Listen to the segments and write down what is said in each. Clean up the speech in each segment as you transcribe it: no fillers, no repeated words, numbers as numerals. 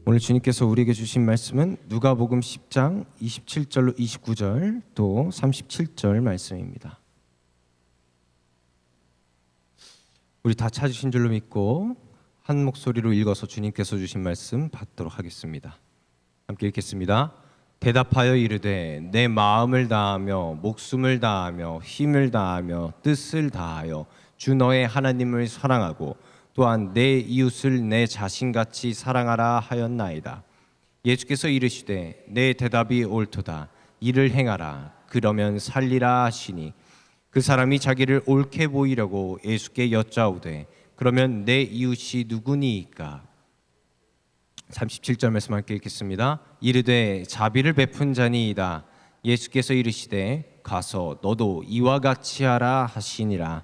오늘 주님께서 우리에게 주신 말씀은 누가복음 10장 27절로 29절 또 37절 말씀입니다. 우리 다 찾으신 줄로 믿고 한 목소리로 읽어서 주님께서 주신 말씀 받도록 하겠습니다. 함께 읽겠습니다. 대답하여 이르되 내 마음을 다하며 목숨을 다하며 힘을 다하며 뜻을 다하여 주 너의 하나님을 사랑하고 또한 내 이웃을 내 자신같이 사랑하라 하였나이다. 예수께서 이르시되 내 대답이 옳도다. 이를 행하라. 그러면 살리라 하시니 그 사람이 자기를 옳게 보이려고 예수께 여짜오되 그러면 내 이웃이 누구니이까? 37절 말씀 함께 읽겠습니다. 이르되 자비를 베푼 자니이다. 예수께서 이르시되 가서 너도 이와 같이 하라 하시니라.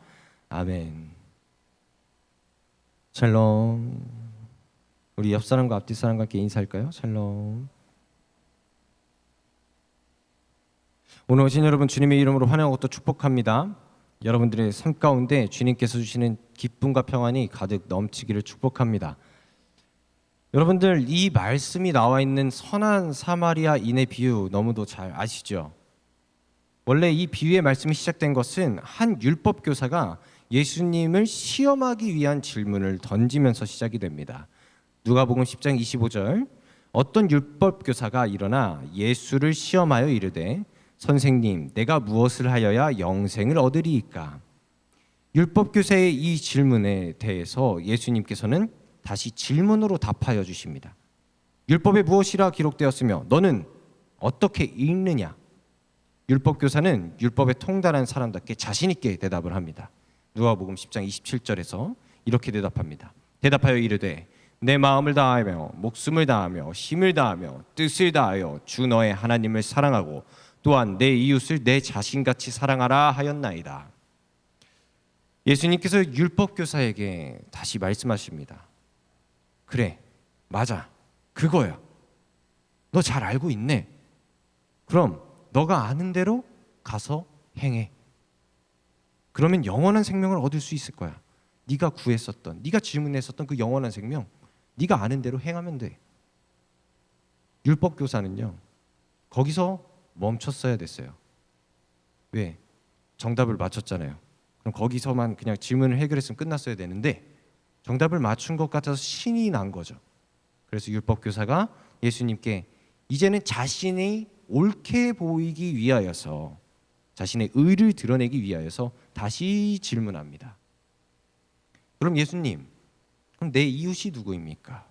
아멘. 샬롬. 우리 옆 사람과 앞뒤 사람과 함께 인사할까요? 샬롬. 오늘 오신 여러분 주님의 이름으로 환영하고 또 축복합니다. 여러분들의 삶 가운데 주님께서 주시는 기쁨과 평안이 가득 넘치기를 축복합니다. 여러분들 이 말씀이 나와 있는 선한 사마리아인의 비유 너무도 잘 아시죠? 원래 이 비유의 말씀이 시작된 것은 한 율법 교사가 예수님을 시험하기 위한 질문을 던지면서 시작이 됩니다. 누가복음 10장 25절 어떤 율법 교사가 일어나 예수를 시험하여 이르되 선생님 내가 무엇을 하여야 영생을 얻으리이까? 율법 교사의 이 질문에 대해서 예수님께서는 다시 질문으로 답하여 주십니다. 율법에 무엇이라 기록되었으며 너는 어떻게 읽느냐? 율법 교사는 율법에 통달한 사람답게 자신 있게 대답을 합니다. 누가복음 10장 27절에서 이렇게 대답합니다. 대답하여 이르되 내 마음을 다하며 목숨을 다하며 힘을 다하며 뜻을 다하여 주 너의 하나님을 사랑하고 또한 내 이웃을 내 자신같이 사랑하라 하였나이다. 예수님께서 율법 교사에게 다시 말씀하십니다. 그래, 맞아, 그거야. 너 잘 알고 있네. 그럼 너가 아는 대로 가서 행해. 그러면 영원한 생명을 얻을 수 있을 거야. 네가 구했었던, 네가 질문했었던 그 영원한 생명, 네가 아는 대로 행하면 돼. 율법 교사는요, 거기서 멈췄어야 됐어요. 왜? 정답을 맞췄잖아요. 그럼 거기서만 그냥 질문을 해결했으면 끝났어야 되는데 정답을 맞춘 것 같아서 신이 난 거죠. 그래서 율법 교사가 예수님께 이제는 자신이 옳게 보이기 위하여서 자신의 의를 드러내기 위하여서 다시 질문합니다. 그럼 예수님, 그럼 내 이웃이 누구입니까?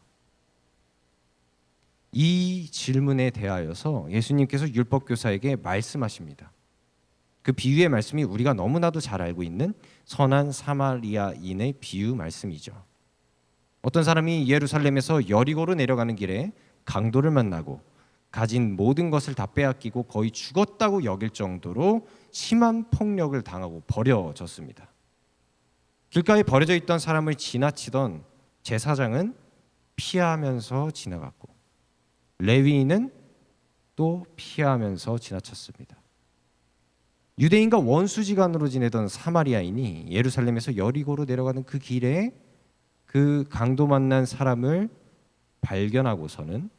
이 질문에 대하여서 예수님께서 율법 교사에게 말씀하십니다. 그 비유의 말씀이 우리가 너무나도 잘 알고 있는 선한 사마리아인의 비유 말씀이죠. 어떤 사람이 예루살렘에서 여리고로 내려가는 길에 강도를 만나고 가진 모든 것을 다 빼앗기고 거의 죽었다고 여길 정도로 심한 폭력을 당하고 버려졌습니다. 길가에 버려져 있던 사람을 지나치던 제사장은 피하면서 지나갔고 레위인은 또 피하면서 지나쳤습니다. 유대인과 원수지간으로 지내던 사마리아인이 예루살렘에서 여리고로 내려가는 그 길에 그 강도 만난 사람을 발견하고서는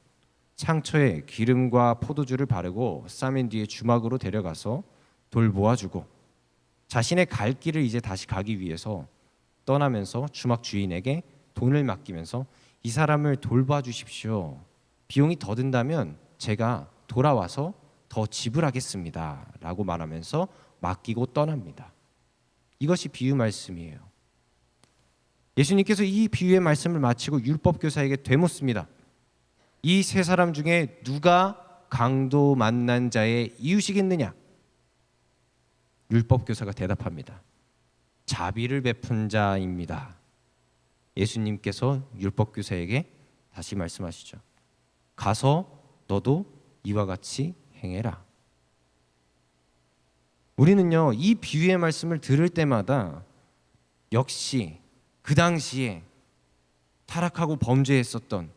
상처에 기름과 포도주를 바르고 싸맨 뒤에 주막으로 데려가서 돌보아주고 자신의 갈 길을 이제 다시 가기 위해서 떠나면서 주막 주인에게 돈을 맡기면서 이 사람을 돌봐주십시오. 비용이 더 든다면 제가 돌아와서 더 지불하겠습니다. 라고 말하면서 맡기고 떠납니다. 이것이 비유 말씀이에요. 예수님께서 이 비유의 말씀을 마치고 율법 교사에게 되묻습니다. 이 세 사람 중에 누가 강도 만난 자의 이웃이겠느냐? 율법 교사가 대답합니다. 자비를 베푼 자입니다. 예수님께서 율법 교사에게 다시 말씀하시죠. 가서 너도 이와 같이 행해라. 우리는요, 이 비유의 말씀을 들을 때마다 역시 그 당시에 타락하고 범죄했었던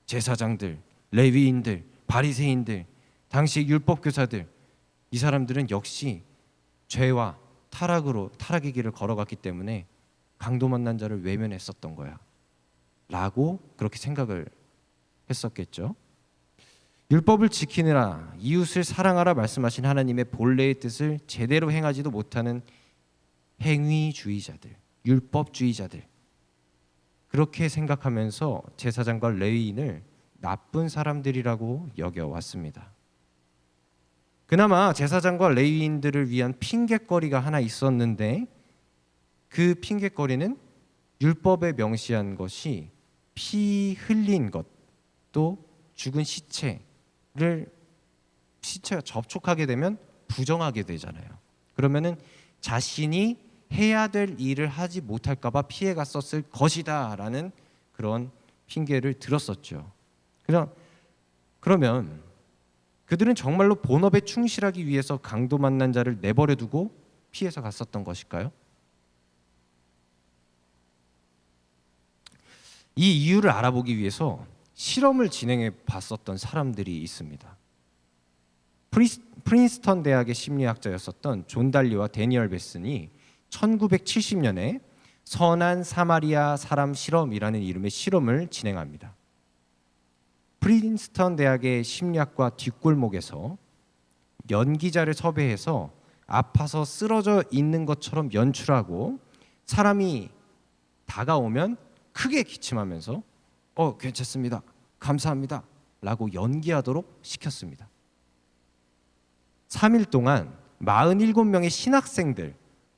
제사장들, 레위인들, 바리새인들, 당시 율법 교사들, 이 사람들은 역시 죄와 타락의 길을 걸어갔기 때문에 강도 만난 자를 외면했었던 거야 라고 그렇게 생각을 했었겠죠. 율법을 지키느라 이웃을 사랑하라 말씀하신 하나님의 본래의 뜻을 제대로 행하지도 못하는 행위주의자들, 율법주의자들, 그렇게 생각하면서 제사장과 레위인을 나쁜 사람들이라고 여겨왔습니다. 그나마 제사장과 레위인들을 위한 핑곗거리가 하나 있었는데, 그 핑곗거리는 율법에 명시한 것이 피 흘린 것, 또 죽은 시체가 접촉하게 되면 부정하게 되잖아요. 그러면은 자신이 해야 될 일을 하지 못할까 봐 피해가 썼을 것이다 라는 그런 핑계를 들었었죠. 그러면 그들은 정말로 본업에 충실하기 위해서 강도 만난 자를 내버려 두고 피해서 갔었던 것일까요? 이 이유를 알아보기 위해서 실험을 진행해 봤었던 사람들이 있습니다. 프린스턴 대학의 심리학자였었던 존 달리와 데니얼 베슨이 1970년에 선한 사마리아 사람 실험이라는 이름의 실험을 진행합니다. 프린스턴 대학의 심리학과 뒷골목에서 연기자를 섭외해서 아파서 쓰러져 있는 것처럼 연출하고, 사람이 다가오면 크게 기침하면서 괜찮습니다, 감사합니다 라고 연기하도록 시켰습니다. 3일 동안 47명의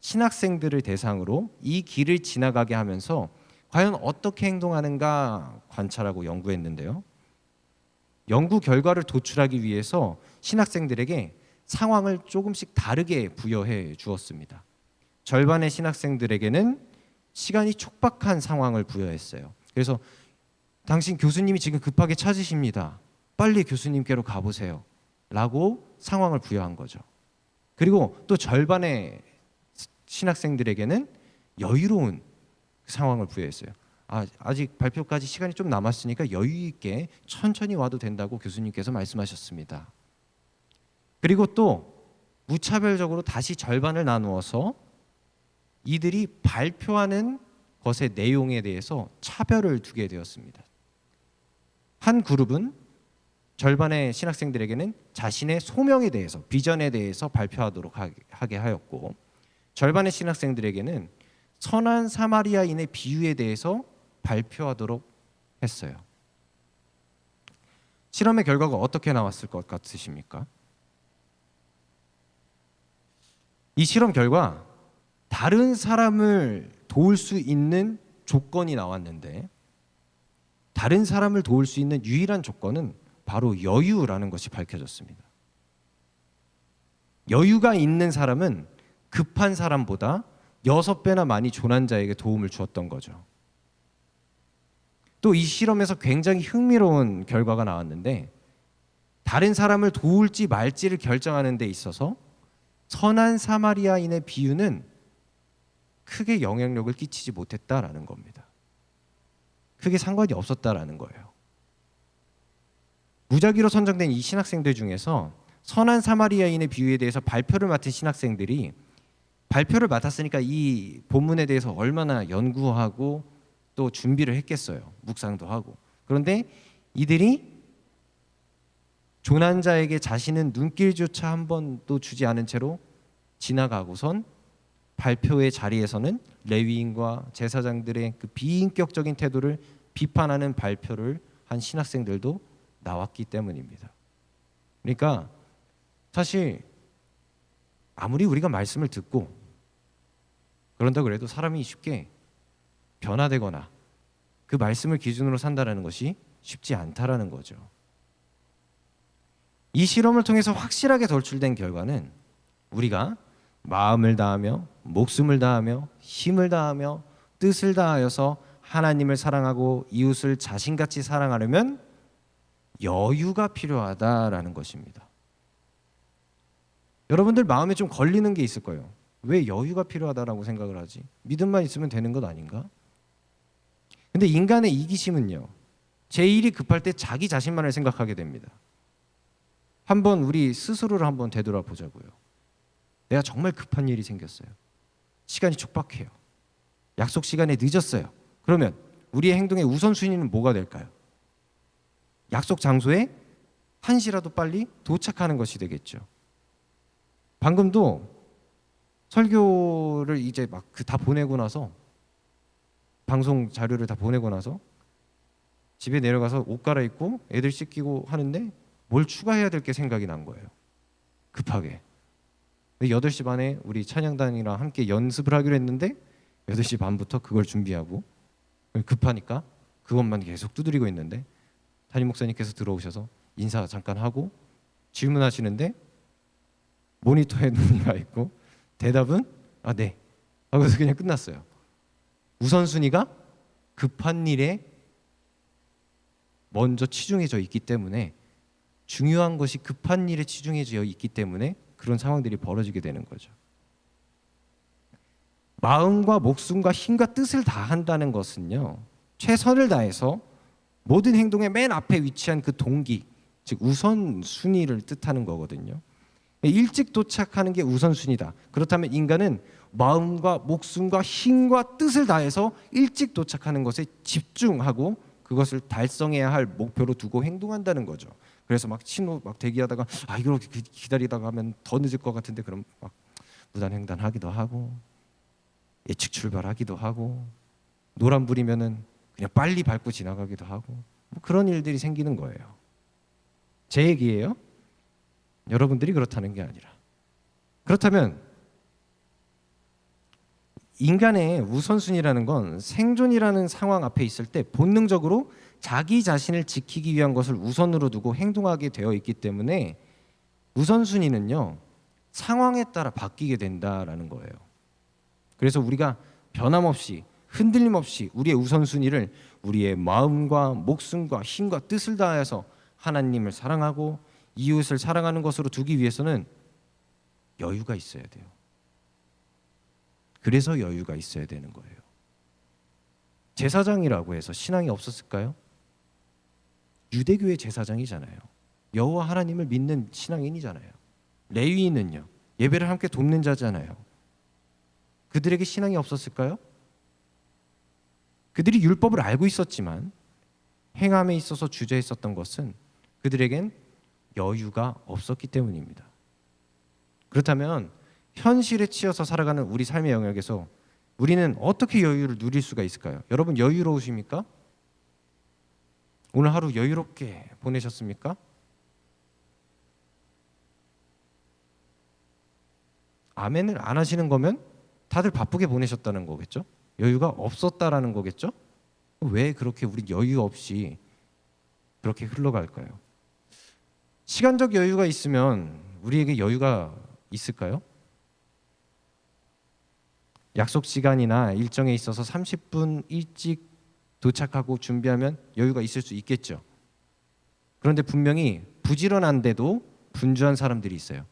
신학생들을 대상으로 이 길을 지나가게 하면서 과연 어떻게 행동하는가 관찰하고 연구했는데요. 연구 결과를 도출하기 위해서 신학생들에게 상황을 조금씩 다르게 부여해 주었습니다. 절반의 신학생들에게는 시간이 촉박한 상황을 부여했어요. 그래서 당신 교수님이 지금 급하게 찾으십니다, 빨리 교수님께로 가보세요 라고 상황을 부여한 거죠. 그리고 또 절반의 신학생들에게는 여유로운 상황을 부여했어요. 아직 발표까지 시간이 좀 남았으니까 여유 있게 천천히 와도 된다고 교수님께서 말씀하셨습니다. 그리고 또 무차별적으로 다시 절반을 나누어서 이들이 발표하는 것의 내용에 대해서 차별을 두게 되었습니다. 한 그룹은 절반의 신학생들에게는 자신의 소명에 대해서, 비전에 대해서 발표하도록 하게 하였고, 절반의 신학생들에게는 선한 사마리아인의 비유에 대해서 발표하도록 했어요. 실험의 결과가 어떻게 나왔을 것 같으십니까? 이 실험 결과 다른 사람을 도울 수 있는 조건이 나왔는데, 다른 사람을 도울 수 있는 유일한 조건은 바로 여유라는 것이 밝혀졌습니다. 여유가 있는 사람은 급한 사람보다 6배나 많이 조난 자에게 도움을 주었던 거죠. 또 이 실험에서 굉장히 흥미로운 결과가 나왔는데, 다른 사람을 도울지 말지를 결정하는 데 있어서 선한 사마리아인의 비유는 크게 영향력을 끼치지 못했다라는 겁니다. 크게 상관이 없었다라는 거예요. 무작위로 선정된 이 신학생들 중에서 선한 사마리아인의 비유에 대해서 발표를 맡은 신학생들이 발표를 맡았으니까 이 본문에 대해서 얼마나 연구하고 또 준비를 했겠어요. 묵상도 하고. 그런데 이들이 조난자에게 자신은 눈길조차 한 번도 주지 않은 채로 지나가고선 발표의 자리에서는 레위인과 제사장들의 그 비인격적인 태도를 비판하는 발표를 한 신학생들도 나왔기 때문입니다. 그러니까 사실 아무리 우리가 말씀을 듣고 그런다 그래도 사람이 쉽게 변화되거나 그 말씀을 기준으로 산다는 것이 쉽지 않다라는 거죠. 이 실험을 통해서 확실하게 돌출된 결과는 우리가 마음을 다하며 목숨을 다하며 힘을 다하며 뜻을 다하여서 하나님을 사랑하고 이웃을 자신같이 사랑하려면 여유가 필요하다라는 것입니다. 여러분들 마음에 좀 걸리는 게 있을 거예요. 왜 여유가 필요하다라고 생각을 하지? 믿음만 있으면 되는 것 아닌가? 근데 인간의 이기심은요, 제 일이 급할 때 자기 자신만을 생각하게 됩니다. 한번 우리 스스로를 한번 되돌아보자고요. 내가 정말 급한 일이 생겼어요. 시간이 촉박해요. 약속 시간에 늦었어요. 그러면 우리의 행동의 우선순위는 뭐가 될까요? 약속 장소에 1시라도 빨리 도착하는 것이 되겠죠. 방금도 설교를 이제 막 다 보내고 나서, 방송 자료를 다 보내고 나서 집에 내려가서 옷 갈아입고 애들 씻기고 하는데 뭘 추가해야 될 게 생각이 난 거예요. 급하게. 8시 반에 우리 찬양단이랑 함께 연습을 하기로 했는데 8시 반부터 그걸 준비하고, 급하니까 그것만 계속 두드리고 있는데 담임 목사님께서 들어오셔서 인사 잠깐 하고 질문하시는데 모니터에 눈이 가 있고 대답은 아, 네 하고서 그냥 끝났어요. 우선순위가 급한 일에 먼저 치중해져 있기 때문에, 중요한 것이 급한 일에 치중해져 있기 때문에 그런 상황들이 벌어지게 되는 거죠. 마음과 목숨과 힘과 뜻을 다한다는 것은요, 최선을 다해서 모든 행동의 맨 앞에 위치한 그 동기, 즉 우선순위를 뜻하는 거거든요. 일찍 도착하는 게 우선순위다. 그렇다면 인간은 마음과 목숨과 힘과 뜻을 다해서 일찍 도착하는 것에 집중하고 그것을 달성해야 할 목표로 두고 행동한다는 거죠. 그래서 막 신호 막 대기하다가 이걸 기다리다가 하면 더 늦을 것 같은데 그럼 막 무단횡단하기도 하고 예측 출발하기도 하고 노란불이면은 그냥 빨리 밟고 지나가기도 하고 뭐 그런 일들이 생기는 거예요. 제 얘기예요. 여러분들이 그렇다는 게 아니라. 그렇다면 인간의 우선순위라는 건 생존이라는 상황 앞에 있을 때 본능적으로 자기 자신을 지키기 위한 것을 우선으로 두고 행동하게 되어 있기 때문에 우선순위는요, 상황에 따라 바뀌게 된다라는 거예요. 그래서 우리가 변함없이 흔들림 없이 우리의 우선순위를 우리의 마음과 목숨과 힘과 뜻을 다해서 하나님을 사랑하고 이웃을 사랑하는 것으로 두기 위해서는 여유가 있어야 돼요. 그래서 여유가 있어야 되는 거예요. 제사장이라고 해서 신앙이 없었을까요? 유대교의 제사장이잖아요. 여호와 하나님을 믿는 신앙인이잖아요. 레위인은요, 예배를 함께 돕는 자잖아요. 그들에게 신앙이 없었을까요? 그들이 율법을 알고 있었지만 행함에 있어서 주저했었던 것은 그들에겐 여유가 없었기 때문입니다. 그렇다면 현실에 치여서 살아가는 우리 삶의 영역에서 우리는 어떻게 여유를 누릴 수가 있을까요? 여러분 여유로우십니까? 오늘 하루 여유롭게 보내셨습니까? 아멘을 안 하시는 거면 다들 바쁘게 보내셨다는 거겠죠? 여유가 없었다라는 거겠죠? 왜 그렇게 우리 여유 없이 그렇게 흘러갈까요? 시간적 여유가 있으면 우리에게 여유가 있을까요? 약속 시간이나 일정에 있어서 30분 일찍 도착하고 준비하면 여유가 있을 수 있겠죠. 그런데 분명히 부지런한데도 분주한 사람들이 있어요.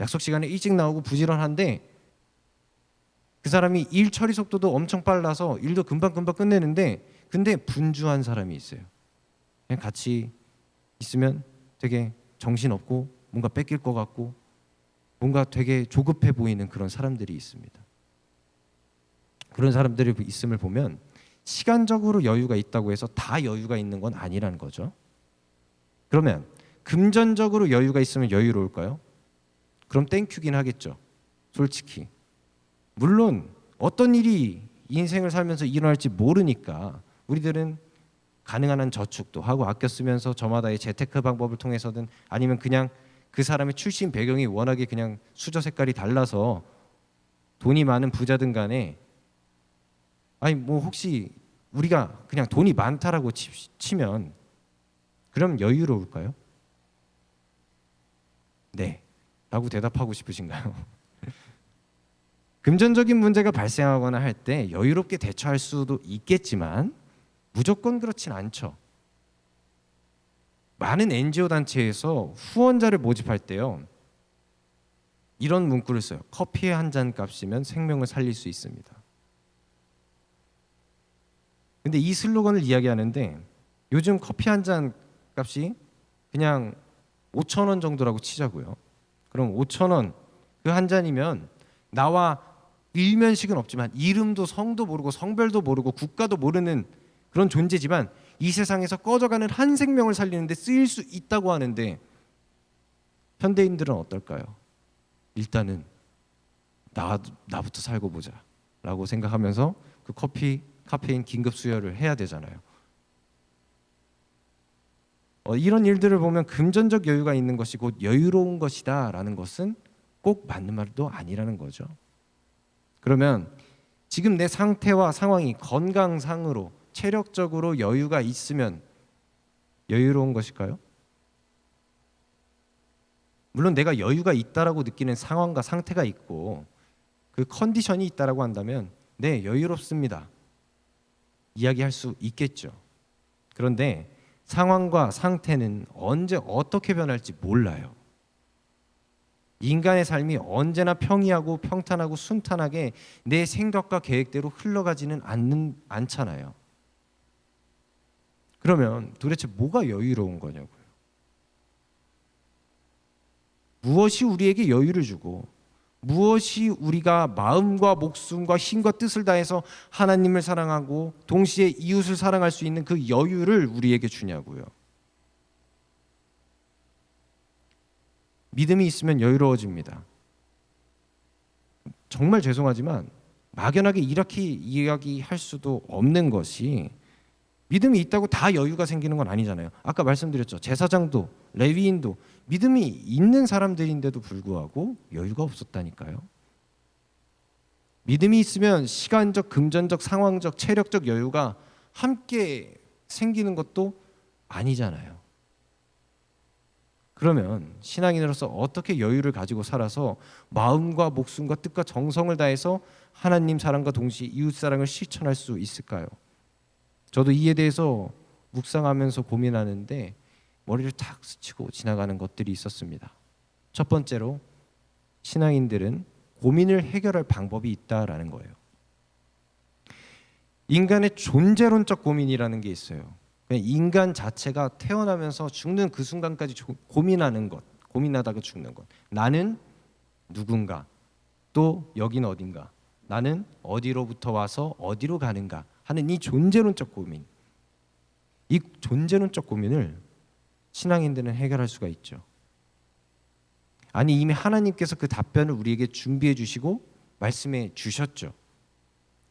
약속 시간에 일찍 나오고 부지런한데 그 사람이 일 처리 속도도 엄청 빨라서 일도 금방금방 끝내는데 근데 분주한 사람이 있어요. 그냥 같이 있으면 되게 정신없고 뭔가 뺏길 것 같고 뭔가 되게 조급해 보이는 그런 사람들이 있습니다. 그런 사람들이 있음을 보면 시간적으로 여유가 있다고 해서 다 여유가 있는 건 아니라는 거죠. 그러면 금전적으로 여유가 있으면 여유로울까요? 그럼 땡큐긴 하겠죠. 솔직히. 물론 어떤 일이 인생을 살면서 일어날지 모르니까 우리들은 가능한 한 저축도 하고 아껴 쓰면서 저마다의 재테크 방법을 통해서든 아니면 그냥 그 사람의 출신 배경이 워낙에 그냥 수저 색깔이 달라서 돈이 많은 부자든 간에 아니 뭐 혹시 우리가 그냥 돈이 많다라고 치면 그럼 여유로울까요? 네 라고 대답하고 싶으신가요? 금전적인 문제가 발생하거나 할 때 여유롭게 대처할 수도 있겠지만 무조건 그렇진 않죠. 많은 NGO 단체에서 후원자를 모집할 때요, 이런 문구를 써요. 커피 한 잔 값이면 생명을 살릴 수 있습니다. 근데 이 슬로건을 이야기하는데 요즘 커피 한 잔 값이 그냥 5,000원 정도라고 치자고요. 그럼 5,000원 그 한 잔이면 나와 일면식은 없지만 이름도 성도 모르고 성별도 모르고 국가도 모르는 그런 존재지만 이 세상에서 꺼져가는 한 생명을 살리는데 쓰일 수 있다고 하는데 현대인들은 어떨까요? 일단은 나부터 살고 보자 라고 생각하면서 그 카페인 긴급 수혈을 해야 되잖아요. 이런 일들을 보면 금전적 여유가 있는 것이 곧 여유로운 것이다 라는 것은 꼭 맞는 말도 아니라는 거죠. 그러면 지금 내 상태와 상황이 건강상으로 체력적으로 여유가 있으면 여유로운 것일까요? 물론 내가 여유가 있다라고 느끼는 상황과 상태가 있고 그 컨디션이 있다라고 한다면 네, 여유롭습니다 이야기할 수 있겠죠. 그런데 상황과 상태는 언제 어떻게 변할지 몰라요. 인간의 삶이 언제나 평이하고 평탄하고 순탄하게 내 생각과 계획대로 흘러가지는 않잖아요. 그러면 도대체 뭐가 여유로운 거냐고요. 무엇이 우리에게 여유를 주고 무엇이 우리가 마음과 목숨과 힘과 뜻을 다해서 하나님을 사랑하고 동시에 이웃을 사랑할 수 있는 그 여유를 우리에게 주냐고요. 믿음이 있으면 여유로워집니다. 정말 죄송하지만 막연하게 이렇게 이야기할 수도 없는 것이 믿음이 있다고 다 여유가 생기는 건 아니잖아요. 아까 말씀드렸죠. 제사장도 레위인도 믿음이 있는 사람들인데도 불구하고 여유가 없었다니까요. 믿음이 있으면 시간적, 금전적, 상황적, 체력적 여유가 함께 생기는 것도 아니잖아요. 그러면 신앙인으로서 어떻게 여유를 가지고 살아서 마음과 목숨과 뜻과 정성을 다해서 하나님 사랑과 동시에 이웃 사랑을 실천할 수 있을까요? 저도 이에 대해서 묵상하면서 고민하는데 머리를 탁 스치고 지나가는 것들이 있었습니다. 첫 번째로 신앙인들은 고민을 해결할 방법이 있다라는 거예요. 인간의 존재론적 고민이라는 게 있어요. 인간 자체가 태어나면서 죽는 그 순간까지 고민하는 것, 고민하다가 죽는 것. 나는 누군가, 또 여긴 어딘가, 나는 어디로부터 와서 어디로 가는가 하는 이 존재론적 고민. 이 존재론적 고민을 신앙인들은 해결할 수가 있죠. 아니 이미 하나님께서 그 답변을 우리에게 준비해 주시고 말씀해 주셨죠.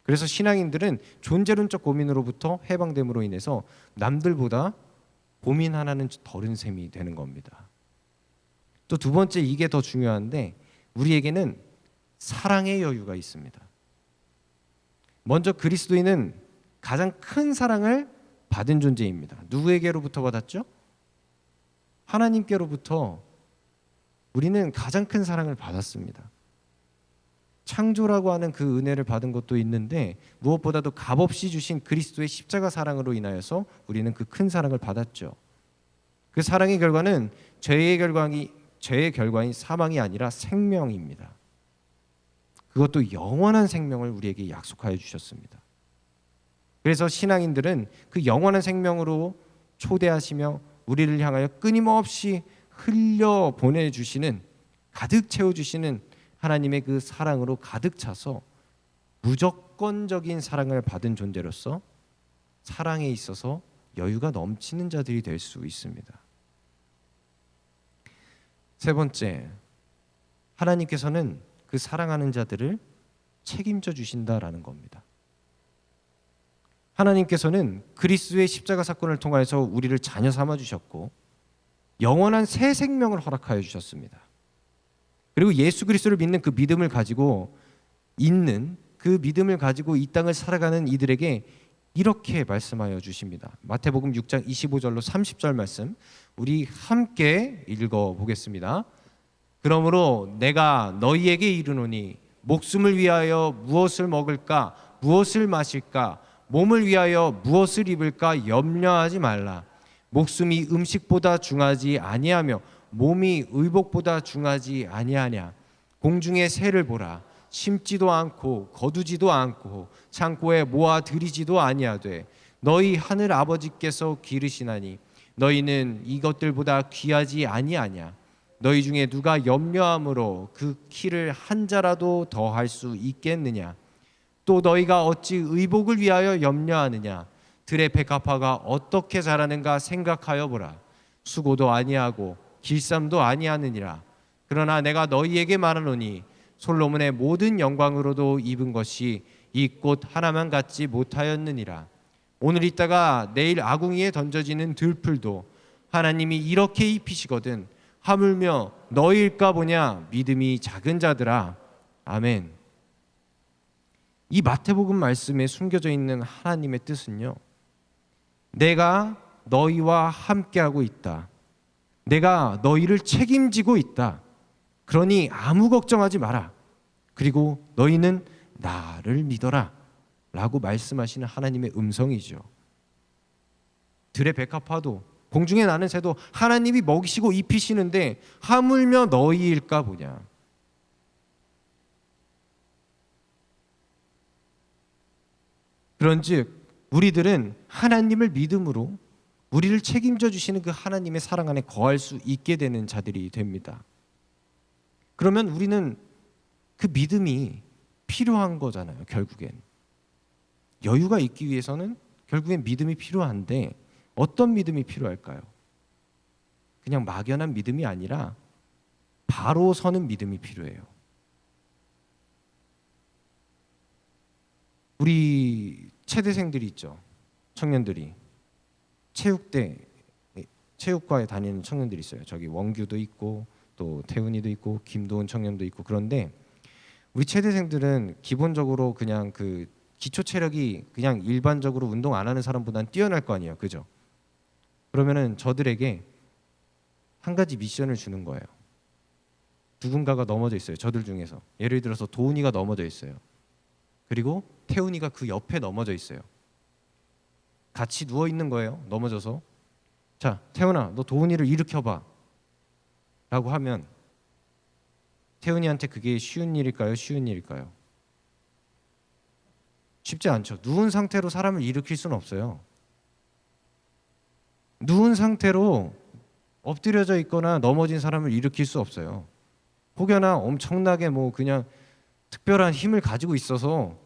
그래서 신앙인들은 존재론적 고민으로부터 해방됨으로 인해서 남들보다 고민 하나는 덜은 셈이 되는 겁니다. 또 두 번째, 이게 더 중요한데 우리에게는 사랑의 여유가 있습니다. 먼저 그리스도인은 가장 큰 사랑을 받은 존재입니다. 누구에게로부터 받았죠? 하나님께로부터 우리는 가장 큰 사랑을 받았습니다. 창조라고 하는 그 은혜를 받은 것도 있는데 무엇보다도 값없이 주신 그리스도의 십자가 사랑으로 인하여서 우리는 그 큰 사랑을 받았죠. 그 사랑의 결과는 죄의 결과인 사망이 아니라 생명입니다. 그것도 영원한 생명을 우리에게 약속하여 주셨습니다. 그래서 신앙인들은 그 영원한 생명으로 초대하시며 우리를 향하여 끊임없이 흘려 보내주시는, 가득 채워주시는 하나님의 그 사랑으로 가득 차서 무조건적인 사랑을 받은 존재로서 사랑에 있어서 여유가 넘치는 자들이 될 수 있습니다. 세 번째, 하나님께서는 그 사랑하는 자들을 책임져 주신다라는 겁니다. 하나님께서는 그리스도의 십자가 사건을 통하여서 우리를 자녀 삼아 주셨고 영원한 새 생명을 허락하여 주셨습니다. 그리고 예수 그리스도를 믿는 그 믿음을 가지고 이 땅을 살아가는 이들에게 이렇게 말씀하여 주십니다. 마태복음 6장 25절로 30절 말씀 우리 함께 읽어보겠습니다. 그러므로 내가 너희에게 이르노니 목숨을 위하여 무엇을 먹을까 무엇을 마실까 몸을 위하여 무엇을 입을까 염려하지 말라. 목숨이 음식보다 중하지 아니하며 몸이 의복보다 중하지 아니하냐. 공중의 새를 보라. 심지도 않고 거두지도 않고 창고에 모아 들이지도 아니하되 너희 하늘 아버지께서 기르시나니 너희는 이것들보다 귀하지 아니하냐. 너희 중에 누가 염려함으로 그 키를 한 자라도 더할 수 있겠느냐. 또 너희가 어찌 의복을 위하여 염려하느냐. 들의 백합화가 어떻게 자라는가 생각하여 보라. 수고도 아니하고 길쌈도 아니하느니라. 그러나 내가 너희에게 말하노니 솔로몬의 모든 영광으로도 입은 것이 이 꽃 하나만 갖지 못하였느니라. 오늘 있다가 내일 아궁이에 던져지는 들풀도 하나님이 이렇게 입히시거든 하물며 너희일까 보냐 믿음이 작은 자들아. 아멘. 이 마태복음 말씀에 숨겨져 있는 하나님의 뜻은요, 내가 너희와 함께하고 있다. 내가 너희를 책임지고 있다. 그러니 아무 걱정하지 마라. 그리고 너희는 나를 믿어라 라고 말씀하시는 하나님의 음성이죠. 들의 백합화도 공중에 나는 새도 하나님이 먹이시고 입히시는데 하물며 너희일까 보냐. 그런즉 우리들은 하나님을 믿음으로 우리를 책임져 주시는 그 하나님의 사랑 안에 거할 수 있게 되는 자들이 됩니다. 그러면 우리는 그 믿음이 필요한 거잖아요. 결국엔 여유가 있기 위해서는 결국엔 믿음이 필요한데 어떤 믿음이 필요할까요? 그냥 막연한 믿음이 아니라 바로 서는 믿음이 필요해요. 우리 체대생들이 있죠. 청년들이 체육과에 다니는 청년들이 있어요. 저기 원규도 있고 또 태훈이도 있고 김도훈 청년도 있고. 그런데 우리 체대생들은 기본적으로 그냥 그 기초 체력이 그냥 일반적으로 운동 안 하는 사람보다는 뛰어날 거 아니에요. 그죠? 그러면은 저들에게 한 가지 미션을 주는 거예요. 누군가가 넘어져 있어요. 저들 중에서. 예를 들어서 도훈이가 넘어져 있어요. 그리고 태훈이가 그 옆에 넘어져 있어요. 같이 누워 있는 거예요. 넘어져서. 자, 태훈아, 너 도훈이를 일으켜봐 라고 하면 태훈이한테 그게 쉬운 일일까요? 쉬운 일일까요? 쉽지 않죠. 누운 상태로 사람을 일으킬 수는 없어요. 누운 상태로 엎드려져 있거나 넘어진 사람을 일으킬 수 없어요. 혹여나 엄청나게 뭐 그냥 특별한 힘을 가지고 있어서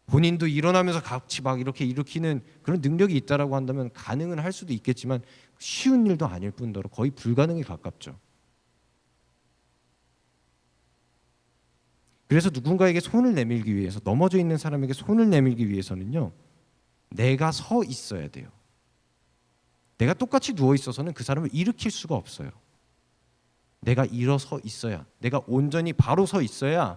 본인도 일어나면서 같이 막 이렇게 일으키는 그런 능력이 있다라고 한다면 가능은 할 수도 있겠지만 쉬운 일도 아닐 뿐더러 거의 불가능에 가깝죠. 그래서 누군가에게 손을 내밀기 위해서, 넘어져 있는 사람에게 손을 내밀기 위해서는요, 내가 서 있어야 돼요. 내가 똑같이 누워 있어서는 그 사람을 일으킬 수가 없어요. 내가 일어서 있어야, 내가 온전히 바로 서 있어야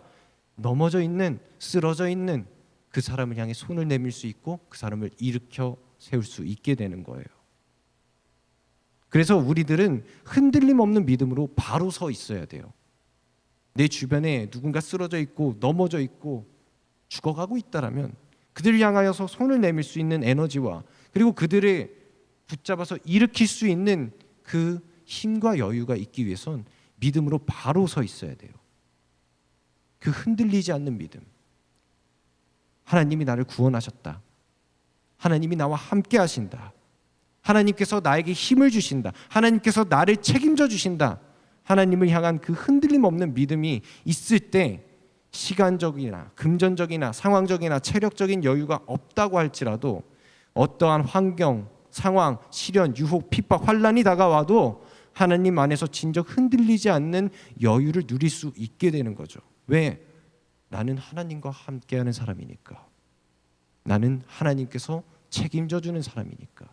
넘어져 있는, 쓰러져 있는 그 사람을 향해 손을 내밀 수 있고 그 사람을 일으켜 세울 수 있게 되는 거예요. 그래서 우리들은 흔들림 없는 믿음으로 바로 서 있어야 돼요. 내 주변에 누군가 쓰러져 있고 넘어져 있고 죽어가고 있다라면 그들을 향하여서 손을 내밀 수 있는 에너지와 그리고 그들을 붙잡아서 일으킬 수 있는 그 힘과 여유가 있기 위해선 믿음으로 바로 서 있어야 돼요. 그 흔들리지 않는 믿음. 하나님이 나를 구원하셨다. 하나님이 나와 함께 하신다. 하나님께서 나에게 힘을 주신다. 하나님께서 나를 책임져 주신다. 하나님을 향한 그 흔들림 없는 믿음이 있을 때 시간적이나 금전적이나 상황적이나 체력적인 여유가 없다고 할지라도 어떠한 환경, 상황, 시련, 유혹, 핍박, 환난이 다가와도 하나님 안에서 진정 흔들리지 않는 여유를 누릴 수 있게 되는 거죠. 왜? 나는 하나님과 함께하는 사람이니까. 나는 하나님께서 책임져 주는 사람이니까.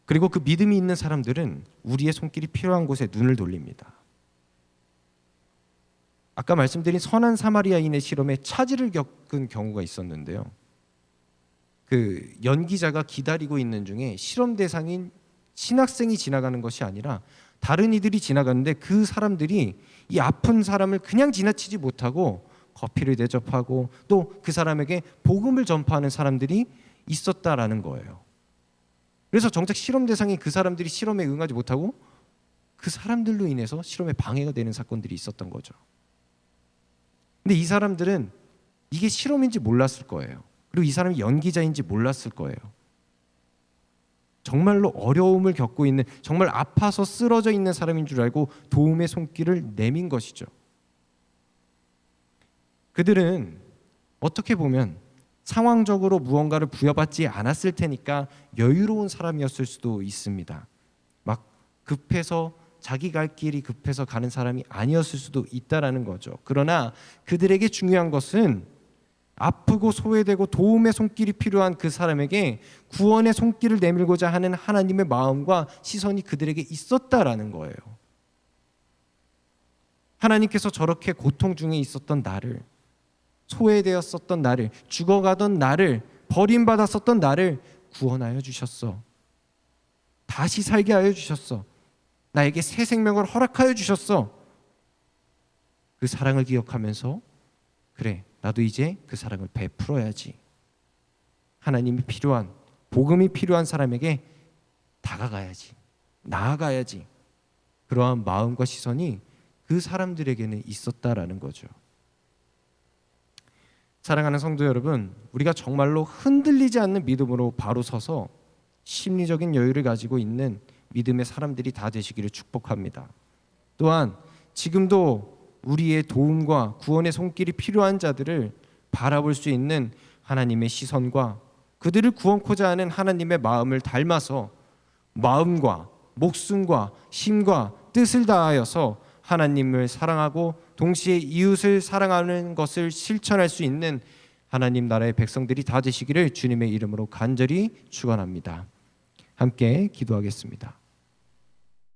그리고 그 믿음이 있는 사람들은 우리의 손길이 필요한 곳에 눈을 돌립니다. 아까 말씀드린 선한 사마리아인의 실험에 차질을 겪은 경우가 있었는데요. 그 연기자가 기다리고 있는 중에 실험 대상인 신학생이 지나가는 것이 아니라 다른 이들이 지나가는데 그 사람들이 이 아픈 사람을 그냥 지나치지 못하고 커피를 대접하고 또 그 사람에게 복음을 전파하는 사람들이 있었다라는 거예요. 그래서 정작 실험 대상인 그 사람들이 실험에 응하지 못하고 그 사람들로 인해서 실험에 방해가 되는 사건들이 있었던 거죠. 근데 이 사람들은 이게 실험인지 몰랐을 거예요. 그리고 이 사람이 연기자인지 몰랐을 거예요. 정말로 어려움을 겪고 있는, 정말 아파서 쓰러져 있는 사람인 줄 알고 도움의 손길을 내민 것이죠. 그들은 어떻게 보면 상황적으로 무언가를 부여받지 않았을 테니까 여유로운 사람이었을 수도 있습니다. 막 급해서 자기 갈 길이 급해서 가는 사람이 아니었을 수도 있다라는 거죠. 그러나 그들에게 중요한 것은 아프고 소외되고 도움의 손길이 필요한 그 사람에게 구원의 손길을 내밀고자 하는 하나님의 마음과 시선이 그들에게 있었다라는 거예요. 하나님께서 저렇게 고통 중에 있었던 나를, 소외되었었던 나를, 죽어가던 나를, 버림받았었던 나를 구원하여 주셨어. 다시 살게 하여 주셨어. 나에게 새 생명을 허락하여 주셨어. 그 사랑을 기억하면서 그래, 나도 이제 그 사랑을 베풀어야지. 하나님이 필요한, 복음이 필요한 사람에게 다가가야지, 나아가야지. 그러한 마음과 시선이 그 사람들에게는 있었다라는 거죠. 사랑하는 성도 여러분, 우리가 정말로 흔들리지 않는 믿음으로 바로 서서 심리적인 여유를 가지고 있는 믿음의 사람들이 다 되시기를 축복합니다. 또한 지금도 우리의 도움과 구원의 손길이 필요한 자들을 바라볼 수 있는 하나님의 시선과 그들을 구원코자 하는 하나님의 마음을 닮아서 마음과 목숨과 힘과 뜻을 다하여서 하나님을 사랑하고 동시에 이웃을 사랑하는 것을 실천할 수 있는 하나님 나라의 백성들이 다 되시기를 주님의 이름으로 간절히 축원합니다. 함께 기도하겠습니다.